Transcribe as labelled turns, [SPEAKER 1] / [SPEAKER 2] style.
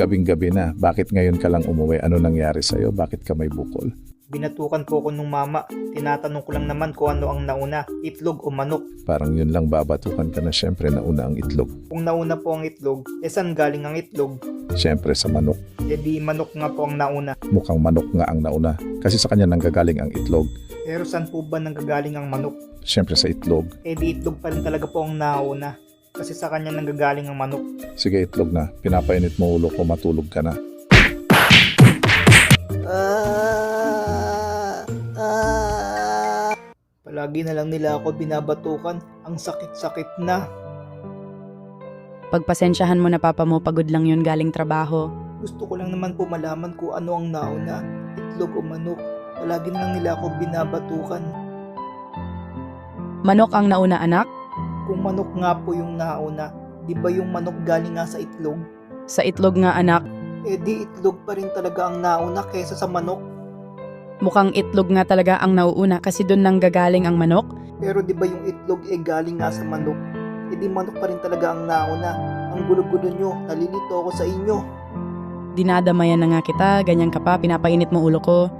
[SPEAKER 1] Gabing-gabi na. Bakit ngayon ka lang umuwi? Ano nangyari sa'yo? Bakit ka may bukol?
[SPEAKER 2] Binatukan po ko nung mama. Tinatanong ko lang naman kung ano ang nauna, itlog o manok.
[SPEAKER 1] Parang yun lang, babatukan ka na. Siyempre nauna ang itlog.
[SPEAKER 2] Kung nauna po ang itlog, saan galing ang itlog?
[SPEAKER 1] Siyempre sa manok.
[SPEAKER 2] E di manok nga po ang nauna.
[SPEAKER 1] Mukhang manok nga ang nauna. Kasi sa kanya nanggagaling ang itlog.
[SPEAKER 2] Pero saan po ba nanggagaling ang manok?
[SPEAKER 1] Siyempre sa itlog.
[SPEAKER 2] E di itlog pa rin talaga po ang nauna. Kasi sa kanya nanggagaling ang manok.
[SPEAKER 1] Sige, itlog na. Pinapainit mo ulo ko, matulog ka na.
[SPEAKER 2] Palagi na lang nila ako binabatukan. Ang sakit-sakit na.
[SPEAKER 3] Pagpasensyahan mo na papa mo, pagod lang yun galing trabaho.
[SPEAKER 2] Gusto ko lang naman po malaman kung ano ang nauna, itlog o manok. Palagi na lang nila ako binabatukan.
[SPEAKER 3] Manok ang nauna anak?
[SPEAKER 2] Kung manok nga po yung nauna, di ba yung manok galing nga sa itlog?
[SPEAKER 3] Sa itlog nga anak.
[SPEAKER 2] Eh di itlog pa rin talaga ang nauna kaysa sa manok.
[SPEAKER 3] Mukhang itlog nga talaga ang nauuna kasi doon nang gagaling ang manok.
[SPEAKER 2] Pero di ba yung itlog galing nga sa manok? Eh di manok pa rin talaga ang nauna. Ang gulo-gulo nyo, nalilito ako sa inyo.
[SPEAKER 3] Dinadamayan na nga kita, ganyan ka pa, pinapainit mo ulo ko.